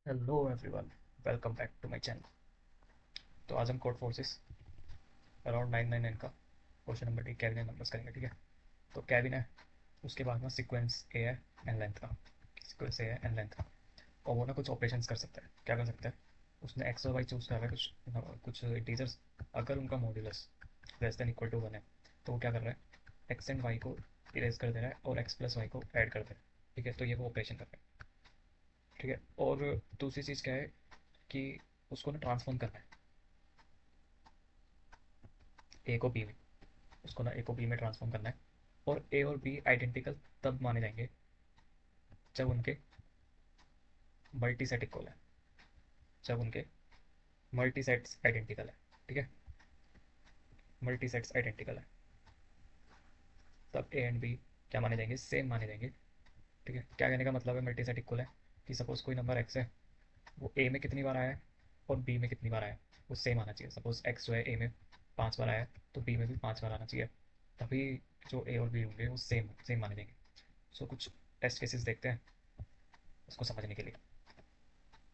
Hello everyone, welcome back to my channel. तो आज हम कोड फोर्सेस अराउंड 999 का question number D Kevin numbers करेंगे। ठीक है, तो कैबिन है, उसके बाद में सीक्वेंस ए है एन लेंथ का, सीक्वेंस ए है एन लेंथ का। और वो ना कुछ ऑपरेशंस कर सकता है। क्या कर सकता है? उसने एक्स और वाई चूज़ कर रहा है, कुछ इंटीजर्स। अगर उनका modulus less than equal to 1 है तो वो क्या कर रहा है, एक्स एंड वाई को इरेज कर दे रहा है और एक्स प्लस वाई को ऐड कर दे रहा है। ठीक है, तो ये वो ऑपरेशन कर रहा है। ठीक है, और दूसरी चीज़ क्या है कि उसको ना ट्रांसफॉर्म करना है ए को बी में। उसको ना ए को बी में ट्रांसफॉर्म करना है। और ए और बी आइडेंटिकल तब माने जाएंगे जब उनके मल्टी सेट इक्वल है, जब उनके मल्टी सेट्स आइडेंटिकल है। ठीक है, मल्टी सेट्स आइडेंटिकल है तब ए एंड बी क्या माने जाएंगे, सेम माने जाएंगे। ठीक है, क्या कहने का मतलब है मल्टी सेट इक्वल है कि सपोज कोई नंबर एक्स है, वो ए में कितनी बार आया है और बी में कितनी बार आया है, वो सेम आना चाहिए। सपोज एक्स जो है ए में 5 बार आया है तो बी में भी 5 बार आना चाहिए, तभी जो ए और बी होंगे वो सेम सेम माने जाएंगे। सो कुछ टेस्ट केसेस देखते हैं उसको समझने के लिए।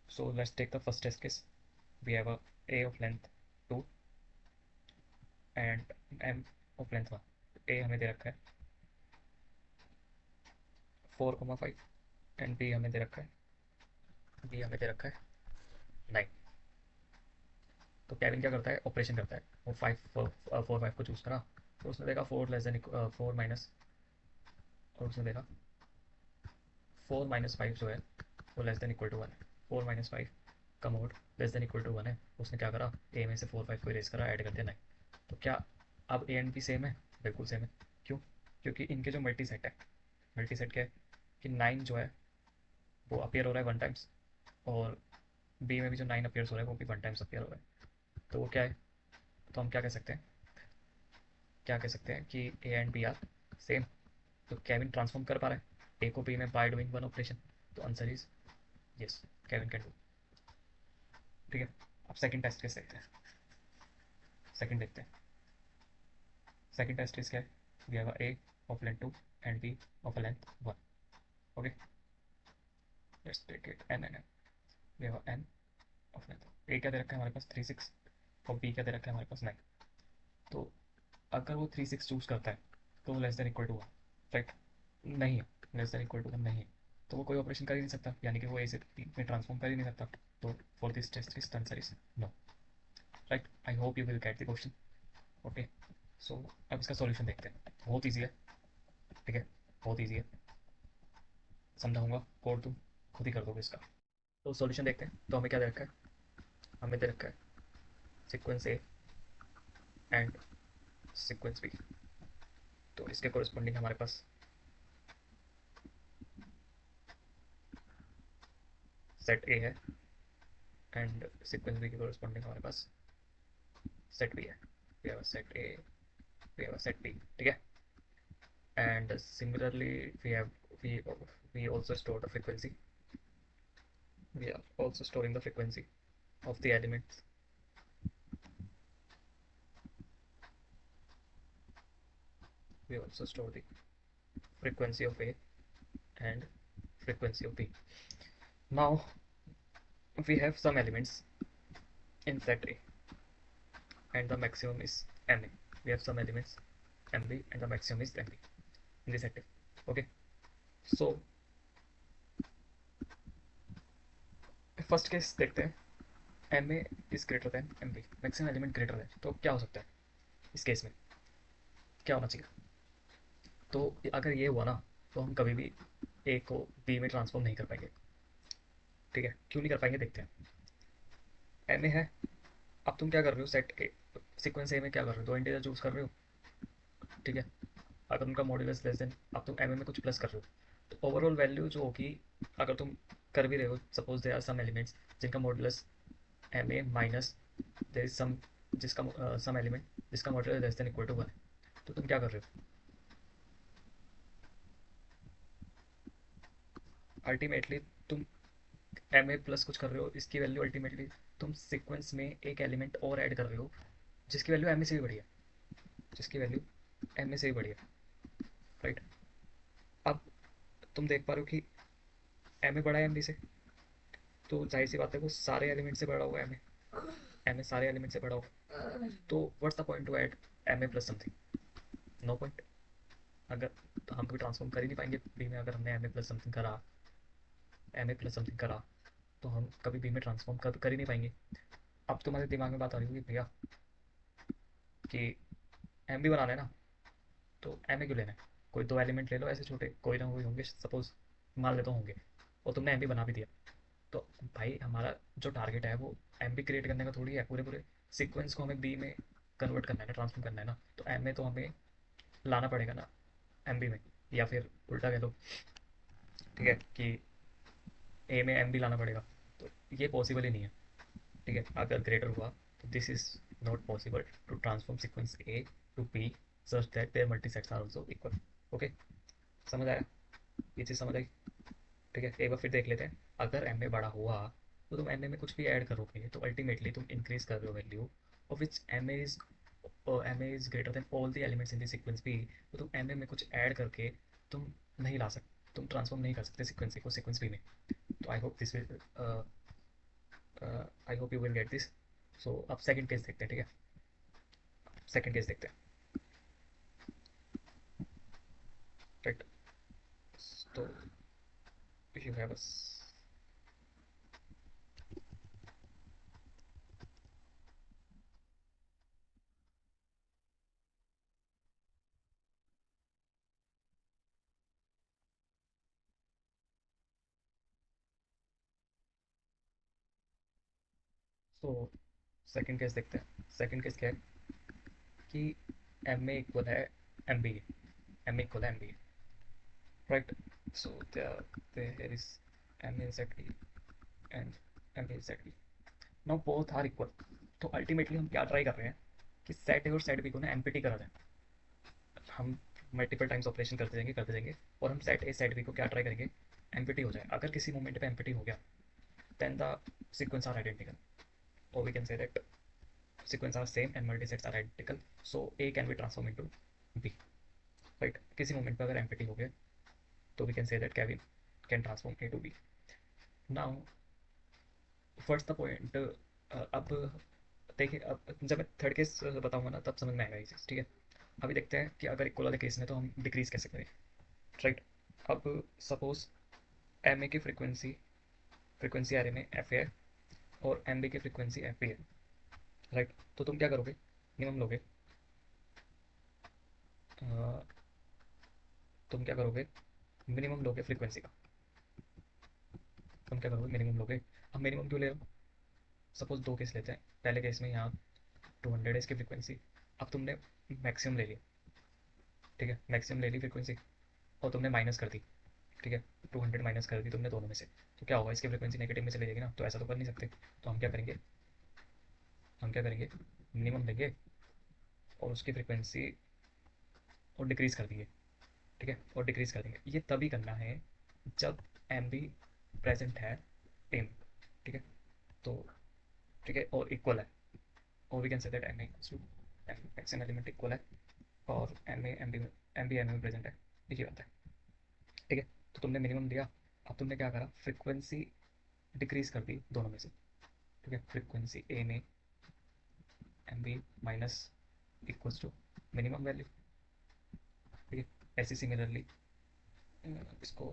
So let's take the first test case. We have a of length 2 and m of length 1. a हमें दे रखा है 4,5 एंड b हमें दे रखा है 9। तो केविन क्या करता है, ऑपरेशन करता है। वो 5 को चूज़ करा, तो उसने देखा 4 माइनस, और उसने देखा 4 - 5 जो है वो लेस देन इक्वल टू 1 है। 4 - 5 का mod less than equal to 1 है। उसने क्या करा, ए में से 4 5 को इरेज करा, ऐड कर दिया 9। तो क्या अब ए एंड बी सेम है? बिल्कुल सेम है। क्यों? क्योंकि इनके जो मल्टी सेट है, मल्टी सेट क्या है कि 9 जो है वो अपियर हो रहा है 1 टाइम्स, और बी में भी जो 9 अपियर्स हो रहा है वो भी 1 टाइम्स अपियर हो रहा है। तो वो क्या है, तो हम क्या कह सकते हैं, क्या कह सकते हैं कि A and B are same. तो केविन ट्रांसफॉर्म कर पा रहा है ए को बी में बाय डूइंग वन ऑपरेशन। तो answer is yes, Kevin can do. ठीक है, अब सेकंड टेस्ट केस देखते हैं। सेकंड देखते हैं। सेकंड टेस्ट इज क्या है, we have A of length 2 and B of length 1। Okay, let's take it N N N. We have N of length, A क्या दे रखा है हमारे पास 3 6, और बी क्या दे रखा है हमारे पास 9। तो अगर वो 3 6 चूज करता है तो वो less than equal to 1, right? नहीं है, लेस देन इक्वल टू 1 नहीं है, तो वो कोई ऑपरेशन कर ही नहीं सकता, यानी कि वो ए से बी में ट्रांसफॉर्म कर ही नहीं सकता। तो for this test is answer is no, right? I hope you will get the question. Okay, so अब इसका सॉल्यूशन देखते हैं। बहुत ईजी है। ठीक है, बहुत ईजी है, समझाऊंगा, कोड तुम खुद ही कर दोगे इसका। तो सॉल्यूशन देखते हैं। तो हमें क्या दे रखा है, हमें दे रखा है sequence A and sequence B. तो इसके कोरिस्पॉन्डिंग हमारे पास सेट ए है, एंड सीक्वेंस बी के कोरिस्पॉन्डिंग हमारे पास सेट बी है। We have set A, we have set B. ठीक है, and similarly we we also store the frequency. We are also storing the frequency of the elements. We also store the frequency of a and frequency of b. Now we have some elements in set a and the maximum is ma. We have some elements mb and the maximum is mb in the set a. Okay, so first case देखते हैं। M A is greater than M B, maximum element greater है, तो क्या हो सकता है इस case में, क्या होना चाहिए? तो अगर ये हुआ ना, तो हम कभी भी ए को बी में ट्रांसफॉर्म नहीं कर पाएंगे। ठीक है, क्यों नहीं कर पाएंगे देखते हैं। एम ए है, अब तुम क्या कर रहे हो, सेट ए सीक्वेंस ए में क्या कर रहे हो, दो इंटीजर चूज कर रहे हो। ठीक है, अगर उनका मॉड्यूलस लेस देन, अब तुम एम ए में कुछ प्लस कर रहे हो, तो ओवरऑल वैल्यू जो होगी, अगर तुम कर भी रहे हो, suppose there are some elements जिनका modulus M A minus there is some, जिसका सम एलिमेंट जिसका modulus less than equal to 1 है, तो तुम क्या कर रहे हो, अल्टीमेटली तुम एम ए प्लस कुछ कर रहे हो, इसकी वैल्यू अल्टीमेटली तुम सीक्वेंस में एक एलिमेंट और ऐड कर रहे हो जिसकी वैल्यू एम ए से भी बढ़ी है, जिसकी वैल्यू एम ए से भी बढ़ी है, राइट? अब तुम देख पा रहे हो कि एम ए बड़ा है एम बी से, तो जाहिर सी बात है वो सारे एलिमेंट से बड़ा हुआ है, एम ए सारे एलिमेंट से बड़ा होगा, तो what's the point to add M A plus something? No point. अगर तो हम कभी ट्रांसफॉर्म कर ही नहीं पाएंगे बी में, अगर हमने एम ए प्लस समथिंग करा, एम ए प्लस समथिंग करा, तो हम कभी बी में ट्रांसफॉर्म कर ही नहीं पाएंगे। अब तुम्हारे दिमाग में बात आ रही होगी भैया कि एम बी बनाना है ना, तो एम ए क्यों लेना है? कोई दो एलिमेंट ले लो ऐसे छोटे, कोई ना कोई होंगे, सपोज मान लेता होंगे, और तुमने एम बी बना भी दिया। तो भाई हमारा जो टारगेट है वो एम बी क्रिएट करने का थोड़ी है, पूरे पूरे सीक्वेंस को हमें बी में कन्वर्ट करना है ना, ट्रांसफॉर्म करना है ना, तो एम ए तो हमें लाना पड़ेगा ना एम बी में, या फिर उल्टा कह लो, ठीक है, कि ए में एम बी लाना पड़ेगा। तो ये पॉसिबल ही नहीं है, ठीक है, अगर ग्रेटर हुआ तो this is not possible to transform sequence A to B such that there multi sets are also equal. Okay, समझ आया? ये चीज़ समझ आई? ठीक है, एक बार फिर देख लेते हैं। अगर एम ए बड़ा हुआ तो तुम एम ए में कुछ भी ऐड करोगे तो अल्टीमेटली तुम इंक्रीज कर रहे हो value of which M A is greater than all the elements in the sequence B. तो तुम एम ए में कुछ ऐड करके तुम नहीं ला सकते, तुम ट्रांसफॉर्म नहीं कर सकते सीक्वेंस ए को सीक्वेंस बी में। तो I hope you will get this. So अब सेकंड केस देखते हैं, ठीक है, सेकंड केस देखते हैं, राइट? तो you have a so second case देखते हैं। सेकंड केस क्या है कि एम ए इक्वल है M B, M A equal है M B, right? So there is m a z b and m a z b, now both are equal। तो ultimately हम क्या ट्राई कर रहे हैं कि सेट ए और सेट बी को ना एम्पिटी करा दें। हम मल्टीपल टाइम्स ऑपरेशन करते जाएंगे और हम सेट ए सेट बी को क्या ट्राई करेंगे, एम्पिटी हो जाए। अगर किसी मोमेंट पे एम्पिटी हो गया then the sequence are identical, or we can say that sequence are same and multisets are identical, so a can be transformed into b, right? किसी मोमेंट पे अगर एम्पिटी हो गया तो we can say that Kevin can transform a to b। now what's the point? अब देखिए, अब जब मैं थर्ड केस बताऊंगा ना तब समझ में आएगा ये चीज़, ठीक है? अभी देखते हैं कि अगर इक्वल वाले केस में तो हम डिक्रीज कैसे करें, राइट? अब सपोज एम ए की फ्रीक्वेंसी एरे में एफ ए है और एम बी की फ्रीक्वेंसी एफ बी है, राइट? तो तुम क्या करोगे, मिनिमम लोगे, अ, तुम क्या करोगे, मिनिमम लोगे फ्रीक्वेंसी का, तुम क्या करोगे, मिनिमम लोगे। अब मिनिमम क्यों ले रहे हो? सपोज दो केस लेते हैं, पहले केस में यहाँ 200 है इसकी फ्रीक्वेंसी, अब तुमने मैक्सिमम ले लिया, ठीक है, मैक्सिमम ले ली फ्रीक्वेंसी और तुमने माइनस कर दी, ठीक है, 200 माइनस कर दी तुमने दोनों में से, तो क्या होगा, इसकी फ्रीक्वेंसी नेगेटिव में चली जाएगी ना, तो ऐसा तो कर नहीं सकते। तो हम क्या करेंगे, हम क्या करेंगे, मिनिमम लेंगे और उसकी फ्रीक्वेंसी और डिक्रीज़ कर देंगे, ठीक है, और डिक्रीज़ कर देंगे। ये तभी करना है जब एम बी प्रेजेंट है टेम, ठीक है, तो ठीक है और इक्वल है, और we can say that M A to M X N element equal है और एम बी एम में प्रेजेंट है, ये बात है, ठीक है। तो तुमने मिनिमम दिया, अब तुमने क्या करा, फ्रीक्वेंसी डिक्रीज कर दी दोनों में से, ठीक है, फ्रीक्वेंसी ए में M B minus equals to minimum value, ठीक है। ऐसे सिमिलरली इसको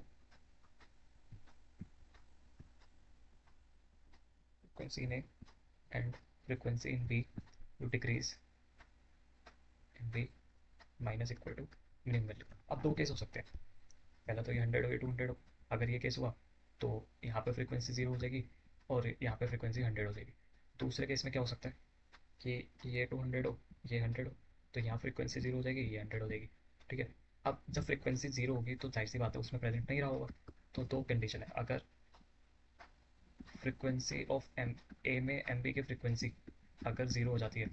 frequency in A and frequency in B to decrease M B minus equal to minimum value. अब दो केस हो सकते हैं, पहला तो ये 100 हो, ये 200 हो। अगर ये केस हुआ तो यहाँ पे फ्रीक्वेंसी 0 हो जाएगी और यहाँ पे फ्रीक्वेंसी 100 हो जाएगी। दूसरे केस में क्या हो सकता है कि ये 200 हो, ये 100 हो, तो यहाँ फ्रीक्वेंसी 0 हो जाएगी, ये 100 हो जाएगी, ठीक है। अब जब फ्रीक्वेंसी 0 होगी तो जाहिर सी बात है उसमें प्रेजेंट नहीं रहा होगा। तो दो कंडीशन है, अगर फ्रीक्वेंसी ऑफ एम ए में एम बी की फ्रीक्वेंसी अगर 0 हो जाती है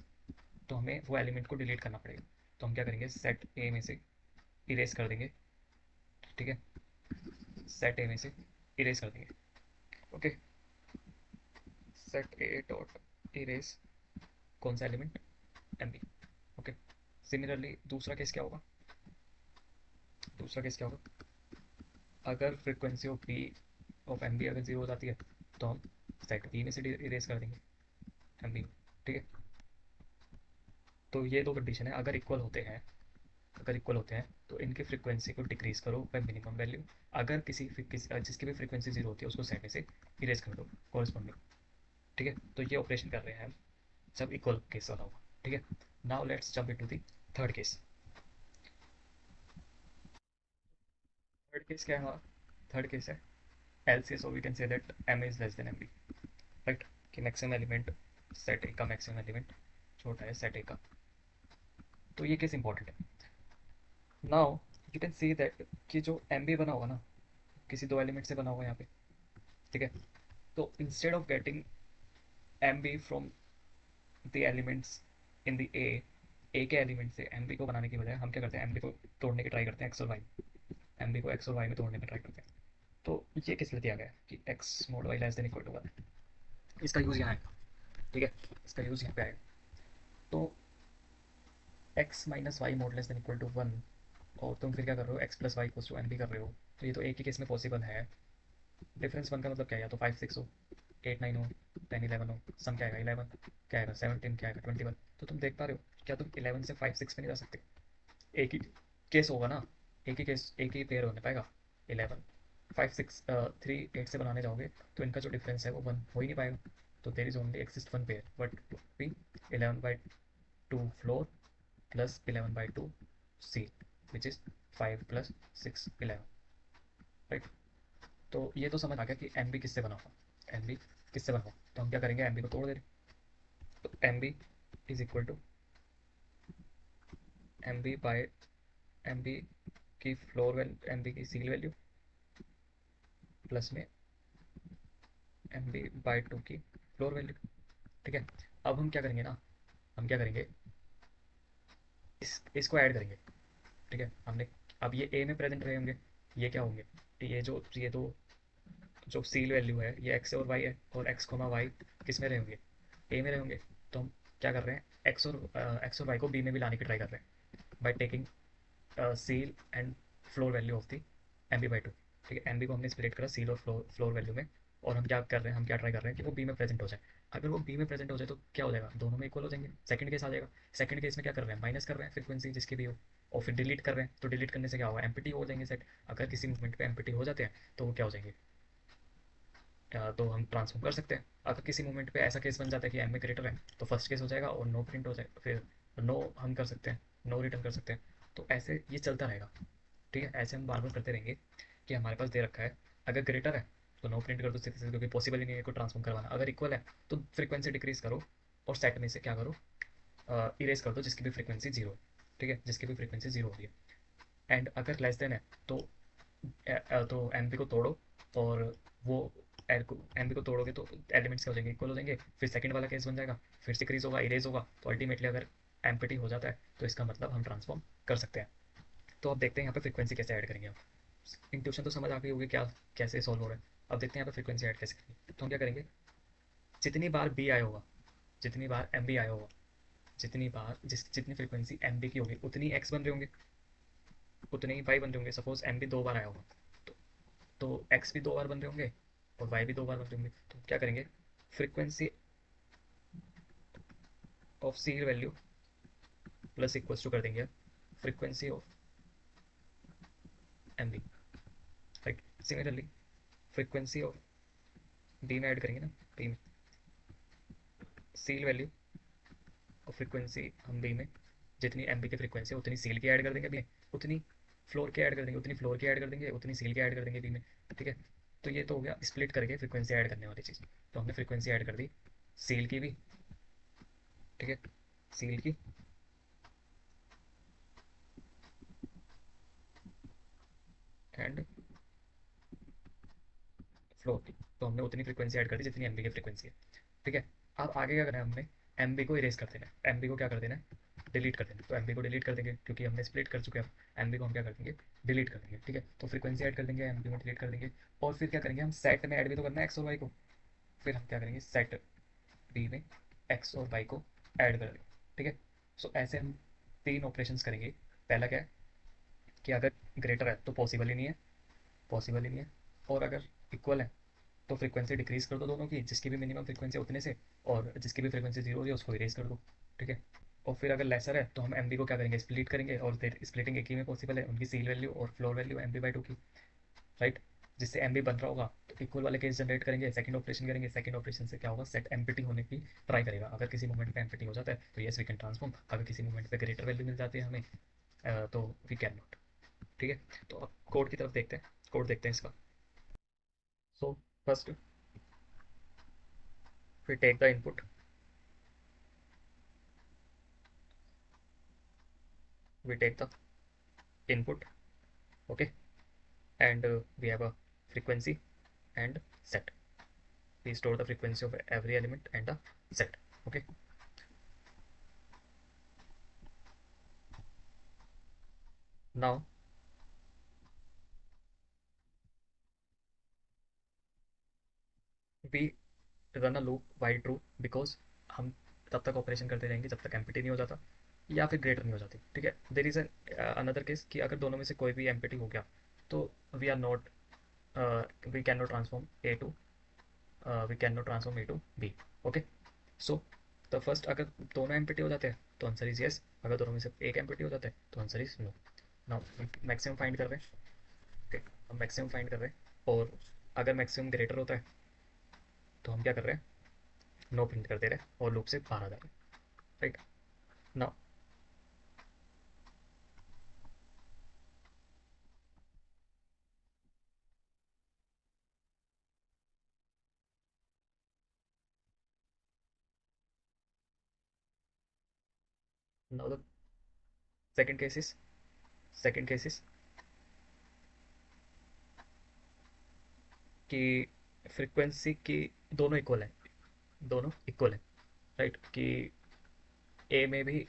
तो हमें वो एलिमेंट को डिलीट करना पड़ेगा। तो हम क्या करेंगे, सेट ए में से इरेज कर देंगे, ठीक है, सेट ए में से इरेज कर देंगे, okay. Set A dot erase कौन सा element, M B, okay. Similarly दूसरा केस क्या होगा, दूसरा केस क्या होगा, अगर frequency of B of M B अगर 0 हो जाती है तो हम सेट बी में से इरेज कर देंगे एम बी, ठीक है। तो ये दो कंडीशन है, अगर इक्वल होते हैं तो इनकी फ्रीक्वेंसी को डिक्रीज करो बाय मिनिमम वैल्यू। अगर जिसकी भी फ्रीक्वेंसी जीरो होती है उसको सेट में से इरेज कर दो कॉरस्पॉन्डिंग, ठीक है। तो ये ऑपरेशन कर रहे हैं हम जब इक्वल केस वाला होगा, ठीक है। Now let's jump into the third case. Third case क्या है हमारा? थर्ड केस है एलसीएस, और we can say that M is less than M B, right. कि मैक्सिमम एलिमेंट सेट ए का मैक्सिमम एलिमेंट छोटा है सेट ए का। तो ये केस इंपॉर्टेंट है। Now you can see that कि जो एम बी बना होगा ना, किसी दो एलिमेंट से बना होगा यहाँ पे, ठीक है। तो instead of getting M B from the elements in the A के एलिमेंट से एम बी को बनाने की बजाय हम क्या करते हैं, एम बी को तोड़ने की ट्राई करते हैं एक्स और वाई, एम बी को एक्स और वाई में तोड़ने की ट्राई करते हैं। तो ये किस लिए दिया गया है कि x mod y less than equal to one, इसका यूज़ यहाँ आएगा, ठीक है। इसका यूज़ यहाँ पे आएगा। तो x minus y mod less than equal to one, और तुम फिर क्या कर रहे हो, x plus y equal to M B कर रहे हो। तो ये तो एक ही केस में पॉसिबल है। डिफरेंस वन का मतलब क्या है, या तो 5 6 हो, 8 9 हो, 10 11 हो, सम क्या आएगा 11, क्या आएगा 17, क्या आएगा 21। तो तुम देख पा रहे हो क्या तुम 11 से 5 6 पे नहीं जा सकते? एक ही केस होगा ना, एक ही पेयर होने पाएगा। 11 5 6 3 8 से बनाने जाओगे तो इनका जो डिफरेंस है वो वन हो ही नहीं पाएगा। तो there is only exist one pair, but B 11/2 floor plus 11/2 C, which is 5 + 6 11, right. तो ये तो समझ आ गया कि एम बी किससे बना हुआ, एम बी किससे बना हुआ। तो हम क्या करेंगे, एम बी को तोड़ दे रहे। तो M B is equal to M B by M B की फ्लोर वैल्यू, एम बी की सील वैल्यू, प्लस में एम बी बाई टू की फ्लोर वैल्यू, ठीक है। अब हम क्या करेंगे ना, हम क्या करेंगे, इसको ऐड करेंगे, ठीक है। हमने अब ये ए में प्रेजेंट रहे होंगे, ये क्या होंगे, ये दो जो सील वैल्यू है ये एक्स और वाई है, और एक्स कोमा वाई किस में रहे होंगे, ए में रहे होंगे। तो हम क्या कर रहे हैं, एक्स और वाई को बी में भी लाने की ट्राई कर रहे हैं by taking ceil and floor value of the M B by two, ठीक है। एम बी को हमने स्प्लिट करा सील और फ्लोर वैल्यू में, और हम क्या कर रहे हैं, हम क्या ट्राई कर रहे हैं कि वो बी में प्रेजेंट हो जाए। अगर वो बी में प्रेजेंट हो जाए तो क्या हो जाएगा, दोनों में इक्वल हो जाएंगे। सेकंड केस आ जाएगा, सेकंड केस में क्या कर रहे हैं, माइनस कर रहे हैं फ्रीक्वेंसी जिसकी भी हो, और फिर डिलीट कर रहे हैं। तो डिलीट करने से क्या होगा, एम्प्टी हो जाएंगे सेट। अगर किसी मूवमेंट पे एम्प्टी हो जाते हैं तो वो क्या हो जाएंगे, तो हम ट्रांसफॉर्म कर सकते हैं। अगर किसी मोमेंट पे ऐसा केस बन जाता है कि एम में ग्रेटर है तो फर्स्ट केस हो जाएगा और नो प्रिंट हो जाएगा, फिर नो हम कर सकते हैं, नो रिटर्न कर सकते हैं। तो ऐसे ये चलता रहेगा, ठीक है। ऐसे हम बार बार करते रहेंगे कि हमारे पास दे रखा है, अगर ग्रेटर है तो नो प्रिंट कर दो स्थिति से, क्योंकि पॉसिबल ही नहीं है को ट्रांसफॉर्म करवाना। अगर इक्वल है तो फ्रीक्वेंसी डिक्रीज करो और सेट में से क्या करो, इरेज कर दो जिसकी भी फ्रीक्वेंसी जीरो है, ठीक है, जिसकी भी फ्रीक्वेंसी जीरो हो रही है। एंड अगर लेस देन है तो तो एम को तोड़ो, और वो एम को तोड़ोगे तो एलिमेंट्स क्या हो जाएंगे, इक्वल हो जाएंगे। फिर सेकंड वाला केस बन जाएगा, फिर से क्रीज होगा, इरेज होगा। तो अल्टीमेटली अगर एम्पिटी हो जाता है तो इसका मतलब हम ट्रांसफॉर्म कर सकते हैं। तो अब देखते हैं यहाँ पे फ्रीक्वेंसी कैसे ऐड करेंगे। आप इंट्यूशन तो समझ आ गई होगी क्या कैसे सॉल्व हो रहा है। अब देखते हैं यहाँ पे फ्रीक्वेंसी ऐड कैसे करेंगे। तो हम क्या करेंगे, जितनी बार बी आया होगा, जितनी बार एम बी आया होगा, जितनी फ्रीक्वेंसी एम बी की होगी उतनी एक्स बन रहे होंगे, उतने ही वाई बन रहे होंगे। सपोज एम बी दो बार आया होगा तो एक्स भी दो बार बन रहे होंगे और वाई भी दो बार बन रहे होंगे। तो क्या करेंगे, frequency of C value plus equals to कर देंगे frequency of M B, right. Similarly frequency of B में ऐड करेंगे ना, बी में सील वैल्यू और फ्रीक्वेंसी हम बी में जितनी एम बी की फ्रीक्वेंसी है उतनी सील की ऐड कर देंगे बी में, उतनी फ्लोर की ऐड कर देंगे, उतनी फ्लोर की ऐड कर देंगे, उतनी सील की ऐड कर देंगे बी में, ठीक है। तो ये तो हो गया स्प्लिट करके फ्रीक्वेंसी ऐड करने वाली चीज़। तो हमने फ्रीक्वेंसी ऐड कर दी सील की भी, ठीक है, सील की एंड फ्लोर की। तो हमने उतनी फ्रीक्वेंसी ऐड कर दी जितनी एम बी की फ्रीक्वेंसी है, ठीक है। अब आगे क्या करना है, हमने एम बी को इरेज कर देना है, एम बी को क्या कर देना है, डिलीट कर देना है। तो एम बी को डिलीट कर देंगे क्योंकि हमने स्प्लिट कर चुके हैं। एम बी को हम क्या कर देंगे, डिलीट कर देंगे, ठीक है। तो फ्रीक्वेंसी ऐड कर देंगे, एम बी में डिलीट कर देंगे, और फिर क्या करेंगे, हम सेट में ऐड भी तो करना है एक्स और वाई को। फिर हम क्या करेंगे, सेट बी में एक्स और वाई को ऐड कर देंगे, ठीक है। सो ऐसे हम तीन ऑपरेशंस करेंगे। पहला क्या है कि अगर ग्रेटर है तो पॉसिबल ही नहीं है, पॉसिबल ही नहीं है। और अगर इक्वल है तो फ्रीक्वेंसी डिक्रीज कर दो दोनों की, जिसकी भी मिनिमम फ्रीक्वेंसी उतने से, और जिसकी भी फ्रीक्वेंसी जीरो है उसको इरेज कर दो। ठीक है। और फिर अगर लेसर है तो हम एम को क्या करेंगे, स्प्लिट करेंगे, और फिर स्प्लिटिंग एक ही में पॉसिबल है, उनकी सील वैल्यू और floor value M B by two की, राइट। जिससे एम बी बन रहा होगा तो इक्वल वाले केस जनरेट करेंगे, सेकंड ऑपरेशन करेंगे, सेकंड ऑपरेशन से क्या होगा, सेट एम्पिटी होने की ट्राई करेगा। अगर किसी मोमेंट पे एम्पिटी हो जाता है तो यस वी कैन ट्रांसफॉर्म, अगर किसी मोमेंट पे ग्रेटर वैल्यू मिल जाती है हमें तो वी कैन नॉट। ठीक है। तो अब कोड की तरफ देखते हैं, कोड देखते हैं इसका। So first we take the input, we take the input, okay, and we have a frequency and set. We store the frequency of every element and the set. Okay. Now we run a loop while true, because हम तब तक operation करते रहेंगे जब तक empty नहीं हो जाता या फिर ग्रेटर नहीं हो जाती। ठीक है। There is an another case कि अगर दोनों में से कोई भी एम्पिटी हो गया तो we are not, we can not transform A to, we can not transform A to B. Okay. So the first, अगर दोनों एम्पिटी हो जाते हैं तो आंसर इज यस, अगर दोनों में से एक एम्पिटी हो जाता है तो answer is no. Now maximum find कर रहे हैं। ठीक, हम मैक्सिमम फाइंड कर रहे हैं, और अगर मैक्सिमम ग्रेटर होता है तो हम क्या कर रहे हैं, नो प्रिंट कर दे रहे हैं और लूप से बाहर आ जा रहे हैं। Right. Now now the second case is, second case is कि फ्रीक्वेंसी की दोनों इक्वल है, दोनों इक्वल है, राइट। कि ए में भी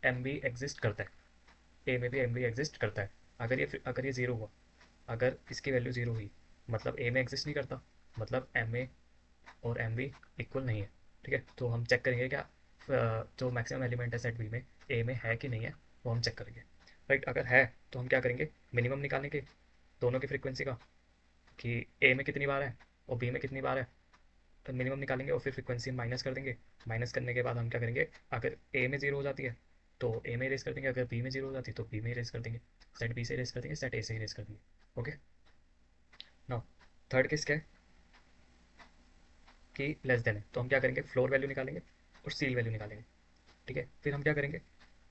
एम बी एग्जिस्ट करता है, ए में भी एम बी एग्जिस्ट करता है। अगर ये ज़ीरो हुआ, अगर इसकी वैल्यू ज़ीरो हुई, मतलब ए में एग्जिस्ट नहीं करता, मतलब एम ए और एम बी इक्वल नहीं है। ठीक है। तो हम चेक करेंगे क्या जो मैक्सिमम एलिमेंट है सेट बी में ए में है कि नहीं है, वो हम चेक करेंगे। राइट। अगर है तो हम क्या करेंगे, मिनिमम निकालेंगे दोनों की फ्रीक्वेंसी का, कि ए में कितनी बार है और बी में कितनी बार है, तो मिनिमम निकालेंगे और फिर फ्रीक्वेंसी माइनस कर देंगे। माइनस करने के बाद हम क्या करेंगे, अगर ए में जीरो हो जाती है तो ए में इरेज कर देंगे, अगर बी में जीरो हो जाती है तो बी में इरेज कर देंगे, सेट बी से इरेज कर देंगे, सेट ए से इरेज कर देंगे। ओके। नाउ थर्ड केस क्या है, कि लेस देन है, तो हम क्या करेंगे, फ्लोर वैल्यू निकालेंगे और सील वैल्यू निकालेंगे। ठीक है। फिर हम क्या करेंगे,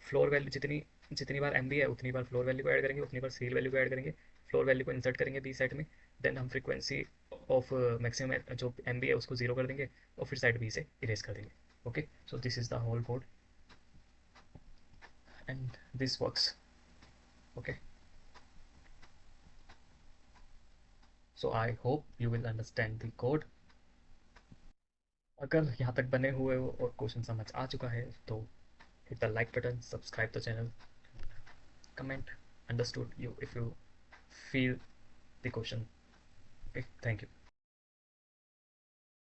फ्लोर वैल्यू जितनी जितनी बार एम बी है उतनी बार फ्लोर वैल्यू को ऐड करेंगे, उतनी बार सील वैल्यू को ऐड करेंगे, फ्लोर वैल्यू को इंसर्ट करेंगे बी सेट में। देन हम फ्रीक्वेंसी ऑफ मैक्सिमम जो एम बी है उसको जीरो कर देंगे और फिर साइड बी से इरेज कर देंगे। Okay. So this is the whole code and this works. Okay. So I hope you will understand the code. अगर यहाँ तक बने हुए हो और क्वेश्चन समझ आ चुका है तो hit the like button, subscribe the channel, comment understood you if you feel the question. Okay, thank you.